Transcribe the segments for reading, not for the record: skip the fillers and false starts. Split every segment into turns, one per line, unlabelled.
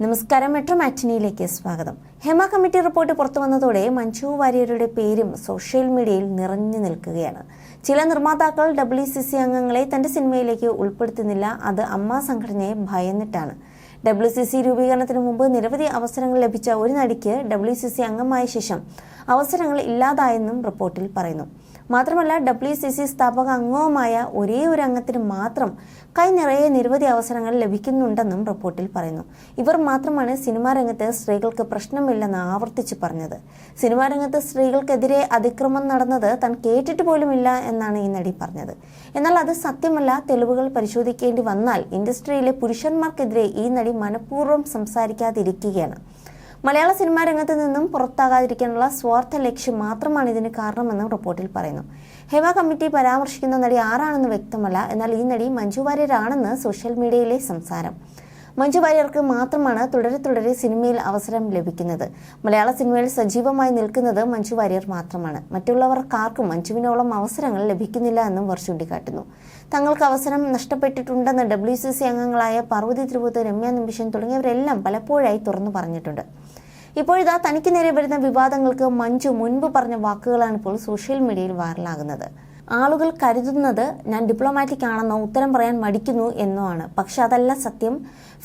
നമസ്കാരം. മെട്രോ മാറ്റിനിയിലേക്ക് സ്വാഗതം. Hema committee report പുറത്തു വന്നതോടെ മഞ്ജു വാര്യരുടെ പേരും സോഷ്യൽ മീഡിയയിൽ നിറഞ്ഞു നിൽക്കുകയാണ്. ചില നിർമ്മാതാക്കൾ WCC അംഗങ്ങളെ തന്റെ സിനിമയിലേക്ക് ഉൾപ്പെടുത്തുന്നില്ല. അത് അമ്മ സംഘടനയെ ഭയന്നിട്ടാണ്. WCC രൂപീകരണത്തിന് മുമ്പ് നിരവധി അവസരങ്ങൾ ലഭിച്ച ഒരു നടിക്ക് WCC അംഗമായ ശേഷം അവസരങ്ങൾ ഇല്ലാതായെന്നും റിപ്പോർട്ടിൽ പറയുന്നു. മാത്രമല്ല, WCC സ്ഥാപക അംഗവുമായ ഒരേ ഒരു അംഗത്തിന് മാത്രം കൈ നിറയെ നിരവധി അവസരങ്ങൾ ലഭിക്കുന്നുണ്ടെന്നും റിപ്പോർട്ടിൽ പറയുന്നു. ഇവർ മാത്രമാണ് സിനിമാ രംഗത്ത് സ്ത്രീകൾക്ക് പ്രശ്നമില്ലെന്ന് ആവർത്തിച്ച് പറഞ്ഞത്. സിനിമാ രംഗത്ത് സ്ത്രീകൾക്കെതിരെ അതിക്രമം നടന്നത് താൻ കേട്ടിട്ട് പോലുമില്ല എന്നാണ് ഈ നടി പറഞ്ഞത്. എന്നാൽ അത് സത്യമല്ല. തെളിവുകൾ പരിശോധിക്കേണ്ടി വന്നാൽ ഇൻഡസ്ട്രിയിലെ പുരുഷന്മാർക്കെതിരെ ഈ നടി മനഃപൂർവ്വം സംസാരിക്കാതിരിക്കുകയാണ്. മലയാള സിനിമാ രംഗത്ത് നിന്നും പുറത്താകാതിരിക്കാനുള്ള സ്വാർത്ഥ ലക്ഷ്യം മാത്രമാണ് ഇതിന് കാരണമെന്നും റിപ്പോർട്ടിൽ പറയുന്നു. ഹേമ കമ്മിറ്റി പരാമർശിക്കുന്ന നടി ആരാണെന്ന് വ്യക്തമല്ല. എന്നാൽ ഈ നടി മഞ്ജു വാര്യരാണെന്ന് സോഷ്യൽ മീഡിയയിലെ സംസാരം. മഞ്ജു വാര്യർക്ക് മാത്രമാണ് തുടരെ സിനിമയിൽ അവസരം ലഭിക്കുന്നത്. മലയാള സിനിമയിൽ സജീവമായി നിൽക്കുന്നത് മഞ്ജു വാര്യർ മാത്രമാണ്. മറ്റുള്ളവർക്കാർക്കും മഞ്ജുവിനോളം അവസരങ്ങൾ ലഭിക്കുന്നില്ല എന്നും അവർ ചൂണ്ടിക്കാട്ടുന്നു. തങ്ങൾക്ക് അവസരം നഷ്ടപ്പെട്ടിട്ടുണ്ടെന്ന് WCC അംഗങ്ങളായ പാർവതി തിരുവോത്ത്, രമ്യ നമ്പീശൻ തുടങ്ങിയവരെല്ലാം പലപ്പോഴായി തുറന്നു പറഞ്ഞിട്ടുണ്ട്. ഇപ്പോഴിതാ തനിക്ക് നേരെ വരുന്ന വിവാദങ്ങൾക്ക് മഞ്ജു മുൻപ് പറഞ്ഞ വാക്കുകളാണ് ഇപ്പോൾ സോഷ്യൽ മീഡിയയിൽ വൈറലാകുന്നത്. ആളുകൾ കരുതുന്നത് ഞാൻ ഡിപ്ലോമാറ്റിക് ആണെന്നോ ഉത്തരം പറയാൻ മടിക്കുന്നു എന്നോ ആണ്. പക്ഷെ അതല്ല സത്യം.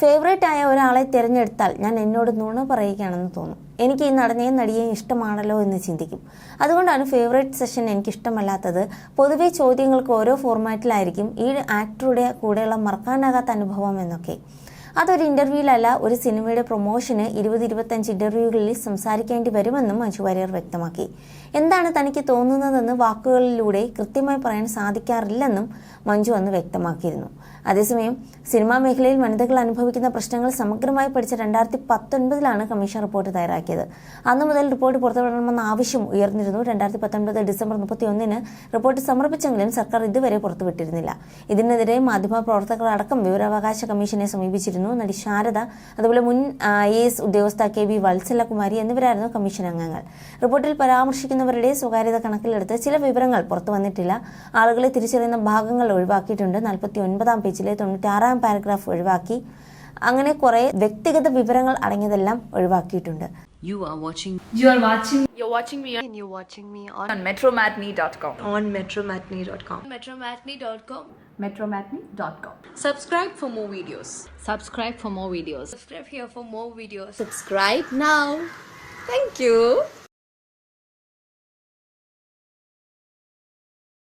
ഫേവറേറ്റ് ആയ ഒരാളെ തിരഞ്ഞെടുത്താൽ ഞാൻ എന്നോട് നുണ പറയുകയാണെന്ന് തോന്നും. എനിക്ക് ഈ നടനെയും നടിയെയും ഇഷ്ടമാണല്ലോ എന്ന് ചിന്തിക്കും. അതുകൊണ്ടാണ് ഫേവറേറ്റ് സെഷൻ എനിക്കിഷ്ടമല്ലാത്തത്. പൊതുവെ ചോദ്യങ്ങൾക്ക് ഓരോ ഫോർമാറ്റിലായിരിക്കും ഈ ആക്ടറുടെ കൂടെയുള്ള മറക്കാനാകാത്ത അനുഭവം എന്നൊക്കെ. അതൊരു ഇന്റർവ്യൂവിലല്ല, ഒരു സിനിമയുടെ പ്രൊമോഷന് 20-25 ഇന്റർവ്യൂകളിൽ സംസാരിക്കേണ്ടി വരുമെന്നും മഞ്ജു വാര്യർ വ്യക്തമാക്കി. എന്താണ് തനിക്ക് തോന്നുന്നതെന്ന് വാക്കുകളിലൂടെ കൃത്യമായി പറയാൻ സാധിക്കാറില്ലെന്നും മഞ്ജു അന്ന് വ്യക്തമാക്കിയിരുന്നു. അതേസമയം സിനിമാ മേഖലയിൽ വനിതകൾ അനുഭവിക്കുന്ന പ്രശ്നങ്ങൾ സമഗ്രമായി പഠിച്ച 2019 കമ്മീഷൻ റിപ്പോർട്ട് തയ്യാറാക്കിയത്. അന്നു മുതൽ റിപ്പോർട്ട് പുറത്തുവിടണമെന്ന ആവശ്യം ഉയർന്നിരുന്നു. 2019 ഡിസംബർ 31 റിപ്പോർട്ട് സമർപ്പിച്ചെങ്കിലും സർക്കാർ ഇതുവരെ പുറത്തുവിട്ടിരുന്നില്ല. ഇതിനെതിരെ മാധ്യമപ്രവർത്തകർ അടക്കം വിവരാവകാശ കമ്മീഷനെ സമീപിച്ചിരുന്നു. നടി ശാരദ, അതുപോലെ മുൻ IAS ഉദ്യോഗസ്ഥ KB വത്സലകുമാരി എന്നിവരായിരുന്നു കമ്മീഷൻ അംഗങ്ങൾ. റിപ്പോർട്ടിൽ പരാമർശിക്കുന്നവരുടെ സ്വകാര്യത കണക്കിലെടുത്ത് ചില വിവരങ്ങൾ പുറത്തു വന്നിട്ടില്ല. ആളുകളെ തിരിച്ചറിയുന്ന ഭാഗങ്ങൾ ഒഴിവാക്കിയിട്ടുണ്ട്. 49-ാം പേജിലെ 96-ാം പാരഗ്രാഫ് ഒഴിവാക്കി. അങ്ങനെ കുറെ വ്യക്തിഗത വിവരങ്ങൾ അടങ്ങിയതെല്ലാം ഒഴിവാക്കിയിട്ടുണ്ട്.
You're watching me on metromatney.com.
metromatney.com.
Subscribe for more videos.
Subscribe here for more videos.
Subscribe now. Thank you.